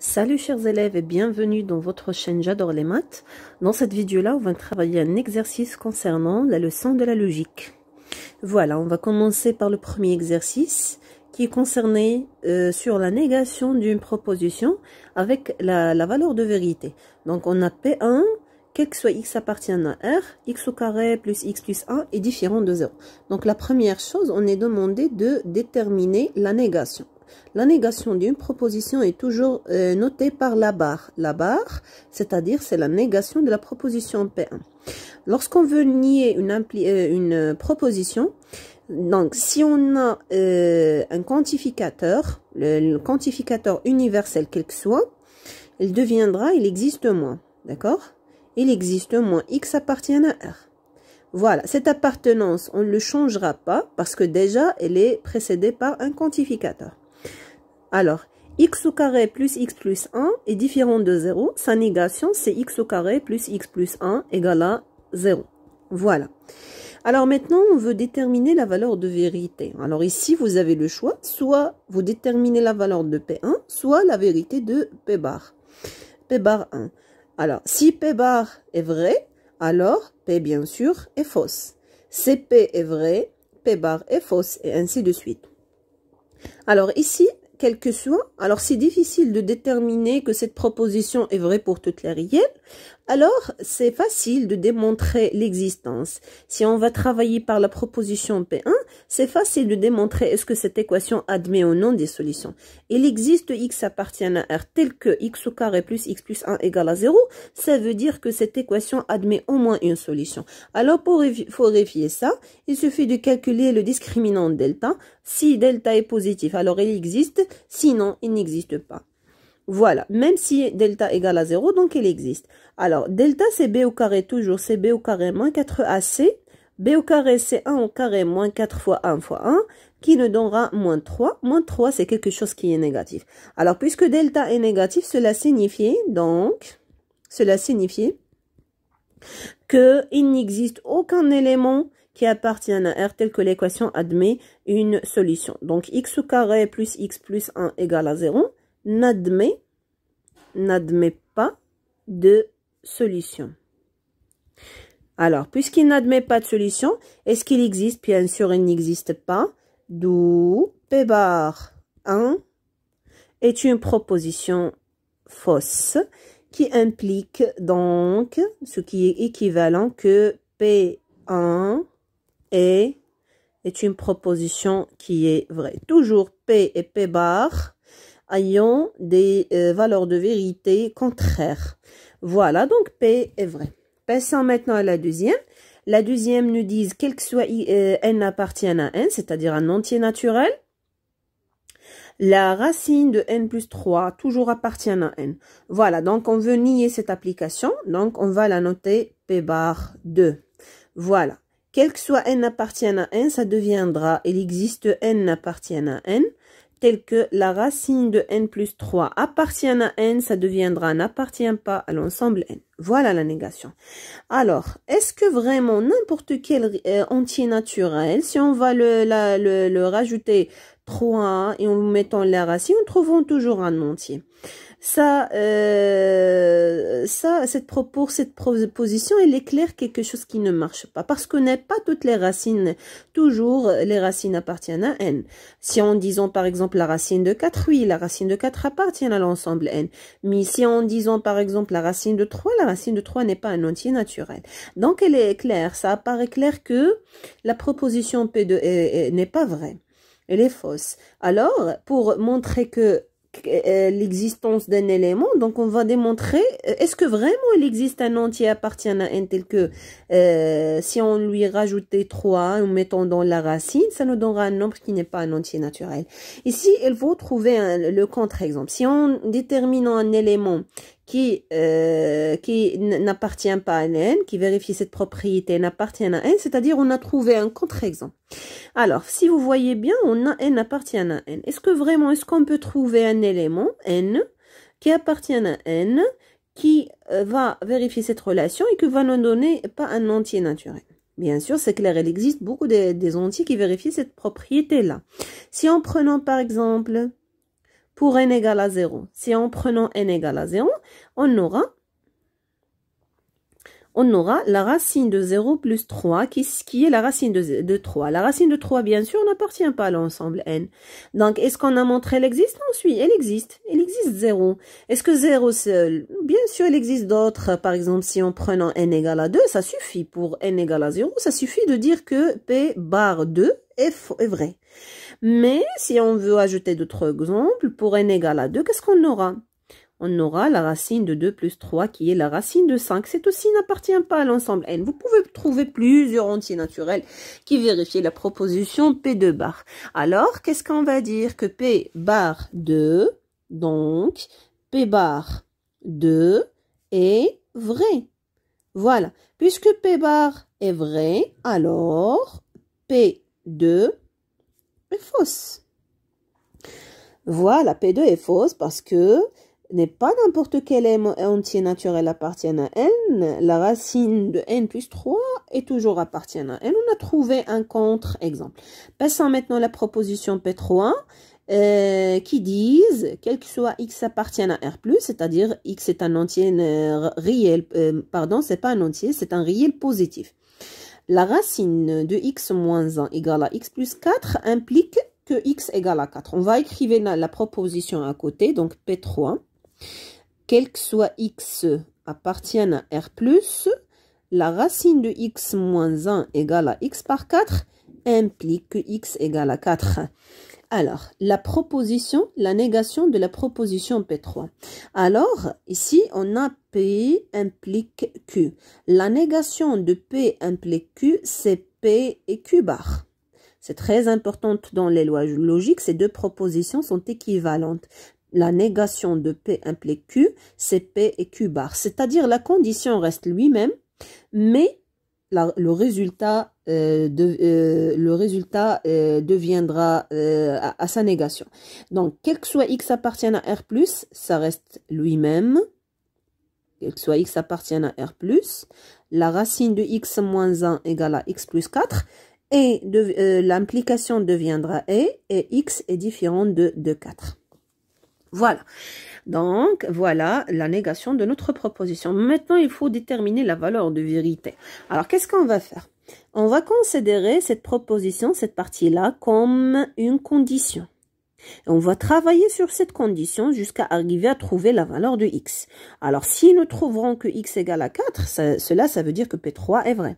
Salut chers élèves et bienvenue dans votre chaîne J'adore les maths. Dans cette vidéo-là, on va travailler un exercice concernant la leçon de la logique. Voilà, on va commencer par le premier exercice qui est concerné sur la négation d'une proposition avec la valeur de vérité. Donc on a P1, quel que soit x appartient à R, x au carré plus x plus 1 est différent de 0. Donc la première chose, on est demandé de déterminer la négation. La négation d'une proposition est toujours notée par la barre. La barre, c'est-à-dire c'est la négation de la proposition P1. Lorsqu'on veut nier une proposition, donc si on a un quantificateur, le quantificateur universel quel que soit, il existe moins, d'accord? Il existe moins x appartient à R. Voilà, cette appartenance, on ne le changera pas parce que déjà, elle est précédée par un quantificateur. Alors, x au carré plus x plus 1 est différent de 0. Sa négation, c'est x au carré plus x plus 1 égale à 0. Voilà. Alors maintenant, on veut déterminer la valeur de vérité. Alors ici, vous avez le choix. Soit vous déterminez la valeur de P1, soit la vérité de P bar. P bar 1. Alors, si P bar est vrai, alors P, bien sûr, est fausse. Si P est vrai, P bar est fausse, et ainsi de suite. Alors ici, quel que soit, alors c'est difficile de déterminer que cette proposition est vraie pour toutes les réelles, alors c'est facile de démontrer l'existence. Si on va travailler par la proposition P1, c'est facile de démontrer est-ce que cette équation admet ou non des solutions. Il existe x appartient à R tel que x au carré plus x plus 1 égale à 0, ça veut dire que cette équation admet au moins une solution. Alors pour vérifier ça, il suffit de calculer le discriminant delta. Si delta est positif, alors il existe, sinon il n'existe pas. Voilà, même si delta égale à 0, donc il existe. Alors, delta c'est b au carré toujours, c'est b au carré moins 4ac. B au carré c'est 1 au carré moins 4 fois 1 fois 1, qui nous donnera moins 3. Moins 3 c'est quelque chose qui est négatif. Alors, puisque delta est négatif, cela signifie qu'il n'existe aucun élément qui appartient à R tel que l'équation admet une solution. Donc, x au carré plus x plus 1 égale à 0. N'admet pas de solution. Alors, puisqu'il n'admet pas de solution, est-ce qu'il existe? Bien sûr, il n'existe pas. D'où P bar 1 est une proposition fausse qui implique donc ce qui est équivalent que P1 est une proposition qui est vraie. Toujours P et P bar ayant des valeurs de vérité contraires. Voilà, donc P est vrai. Passons maintenant à la deuxième. La deuxième nous dit, quel que soit n appartient à n, c'est-à-dire un entier naturel, la racine de n plus 3 toujours appartient à n. Voilà, donc on veut nier cette application, donc on va la noter P bar 2. Voilà. Quel que soit n appartient à n, ça deviendra, il existe n appartient à n, tel que la racine de n plus 3 appartient à n, ça deviendra n'appartient pas à l'ensemble n. Voilà la négation. Alors, est-ce que vraiment n'importe quel entier naturel, si on va le rajouter 3 et en mettant la racine, nous trouvons toujours un entier. Pour cette proposition, il est clair quelque chose qui ne marche pas. Parce qu'on n'a pas toutes les racines, toujours les racines appartiennent à n. Si en disant par exemple la racine de 4, oui, la racine de 4 appartient à l'ensemble n. Mais si en disant par exemple la racine de 3, la racine de 3 n'est pas un entier naturel. Donc elle est claire, ça apparaît clair que la proposition P2 n'est pas vraie. Elle est fausse. Alors, pour montrer que l'existence d'un élément, donc on va démontrer est-ce que vraiment il existe un entier appartient à n tel que si on lui rajoutait 3 en mettant dans la racine, ça nous donnera un nombre qui n'est pas un entier naturel. Ici, il faut trouver le contre-exemple. Si on détermine un élément qui n'appartient pas à n, qui vérifie cette propriété n'appartient à n, c'est-à-dire on a trouvé un contre-exemple. Alors, si vous voyez bien, on a n appartient à n. Est-ce qu'on peut trouver un élément, n, qui appartient à n, qui va vérifier cette relation et qui va nous donner pas un entier naturel? Bien sûr, c'est clair, il existe beaucoup des entiers qui vérifient cette propriété-là. Si en prenant par exemple pour n égale à 0. Si en prenant n égale à 0, on aura la racine de 0 plus 3, qui est la racine de 3. La racine de 3, bien sûr, n'appartient pas à l'ensemble n. Donc, est-ce qu'on a montré l'existence? Oui, elle existe. Elle existe 0. Est-ce que 0 seul? Bien sûr, il existe d'autres. Par exemple, si en prenant n égale à 2, ça suffit. Pour n égale à 0, ça suffit de dire que p bar 2 est vrai. Mais si on veut ajouter d'autres exemples, pour n égale à 2, qu'est-ce qu'on aura? On aura la racine de 2 plus 3 qui est la racine de 5. Cet aussi n'appartient pas à l'ensemble n. Vous pouvez trouver plusieurs entiers naturels qui vérifient la proposition P2 bar. Alors, qu'est-ce qu'on va dire? Que P bar 2, donc P bar 2 est vrai. Voilà. Puisque P bar est vrai, alors P2 est fausse. Voilà, P2 est fausse parce que n'est pas n'importe quel entier naturel appartient à n. La racine de n plus 3 est toujours appartient à n. On a trouvé un contre-exemple. Passons maintenant à la proposition P3 qui disent quel que soit x appartient à R+, c'est-à-dire x est un entier réel, c'est pas un entier, c'est un réel positif. La racine de x moins 1 égale à x plus 4 implique que x égale à 4. On va écrire la proposition à côté, donc P3. Quel que soit x appartienne à R+, la racine de x moins 1 égale à x par 4 implique que x égale à 4. Alors, la négation de la proposition P3. Alors, ici, on a P implique Q. La négation de P implique Q, c'est P et Q bar. C'est très important dans les lois logiques, ces deux propositions sont équivalentes. La négation de P implique Q, c'est P et Q bar. C'est-à-dire la condition reste lui-même, mais le résultat deviendra à sa négation. Donc, quel que soit x appartient à R+, ça reste lui-même. Quel que soit x appartient à R+, la racine de x moins 1 égale à x plus 4, et l'implication deviendra et x est différent de 4. Voilà. Donc, voilà la négation de notre proposition. Maintenant, il faut déterminer la valeur de vérité. Alors, qu'est-ce qu'on va faire? On va considérer cette proposition, cette partie-là, comme une condition. Et on va travailler sur cette condition jusqu'à arriver à trouver la valeur de x. Alors, si nous trouverons que x égale à 4, ça veut dire que P3 est vrai.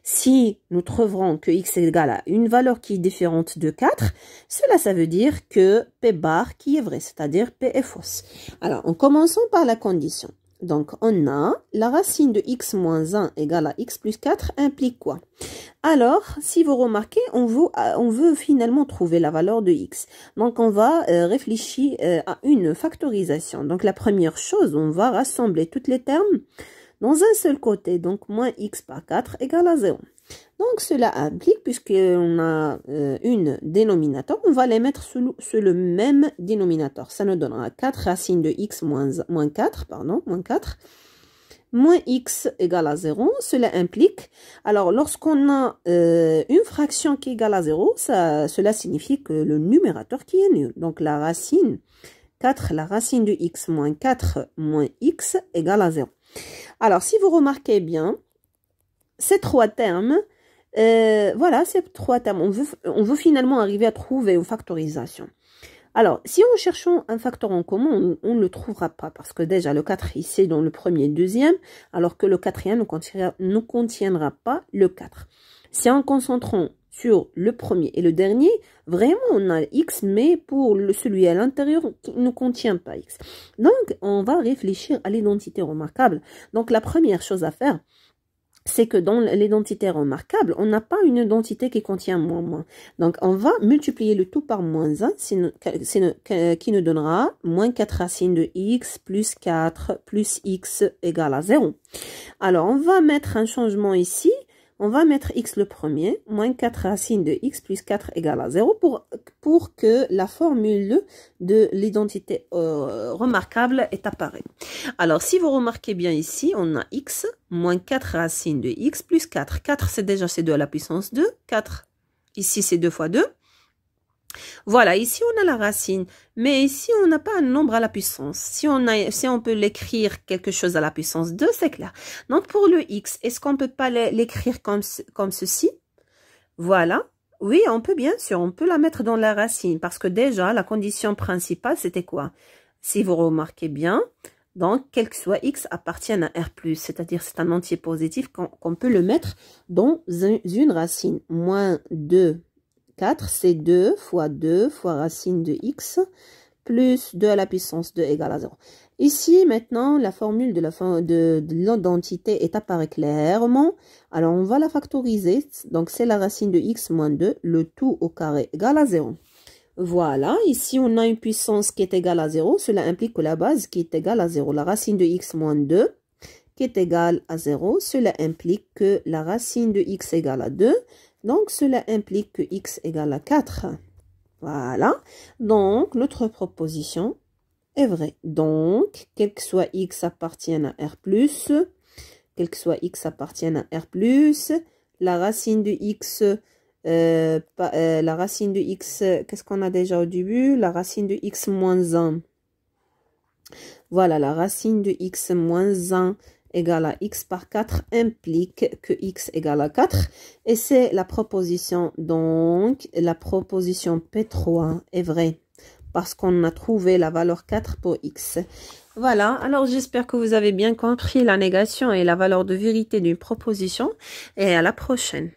Si nous trouverons que x égale à une valeur qui est différente de 4, ça veut dire que P bar qui est vrai, c'est-à-dire P est fausse. Alors, en commençant par la condition. Donc, on a la racine de x moins 1 égale à x plus 4 implique quoi? Alors, si vous remarquez, on veut finalement trouver la valeur de x. Donc, on va réfléchir à une factorisation. Donc, la première chose, on va rassembler tous les termes dans un seul côté. Donc, moins x par 4 égale à 0. Donc, cela implique, puisqu'on a une dénominateur, on va les mettre sur le même dénominateur. Ça nous donnera 4 racines de x moins 4, moins x égale à 0. Cela implique, alors lorsqu'on a une fraction qui est égale à 0, cela signifie que le numérateur qui est nul. Donc, la racine de x moins 4 moins x égale à 0. Alors, si vous remarquez bien, ces trois termes, on veut finalement arriver à trouver une factorisation. Alors, si on cherche un facteur en commun, on ne le trouvera pas parce que déjà le 4 ici est dans le premier et le deuxième, alors que le quatrième ne contiendra pas le 4. Si en concentrant sur le premier et le dernier, vraiment on a x, mais pour celui à l'intérieur qui ne contient pas x. Donc, on va réfléchir à l'identité remarquable. Donc, la première chose à faire, c'est que dans l'identité remarquable, on n'a pas une identité qui contient moins. Donc, on va multiplier le tout par moins 1, qui nous donnera moins 4 racines de x plus 4 plus x égale à 0. Alors, on va mettre un changement ici. On va mettre x le premier, moins 4 racines de x plus 4 égale à 0 pour que la formule de l'identité remarquable est apparue. Alors, si vous remarquez bien ici, on a x moins 4 racines de x plus 4. 4, c'est 2 à la puissance 2. 4, ici, c'est 2 fois 2. Voilà, ici on a la racine, mais ici on n'a pas un nombre à la puissance. Si on peut l'écrire quelque chose à la puissance 2, c'est clair. Donc pour le x, est-ce qu'on peut pas l'écrire comme ceci? Voilà. Oui, on peut bien sûr, on peut la mettre dans la racine, parce que déjà, la condition principale, c'était quoi? Si vous remarquez bien, donc, quel que soit x appartient à R+, c'est-à-dire c'est un entier positif qu'on peut le mettre dans une racine. Moins 2, 4, c'est 2 fois racine de x, plus 2 à la puissance 2 égale à 0. Ici, maintenant, la formule de l'identité est apparue clairement. Alors, on va la factoriser. Donc, c'est la racine de x moins 2, le tout au carré égale à 0. Voilà, ici, on a une puissance qui est égale à 0. Cela implique que la base qui est égale à 0. La racine de x moins 2 qui est égale à 0. Cela implique que la racine de x égale à 2. Donc, cela implique que x égale à 4. Voilà. Donc, notre proposition est vraie. Donc, quel que soit x appartienne à R+, quel que soit x appartienne à R+, la racine de x, qu'est-ce qu'on a déjà au début? La racine de x moins 1. Voilà, la racine de x moins 1 égale à x par 4 implique que x égale à 4. Et c'est la proposition, donc la proposition P3 est vraie parce qu'on a trouvé la valeur 4 pour x. Voilà, alors j'espère que vous avez bien compris la négation et la valeur de vérité d'une proposition et à la prochaine.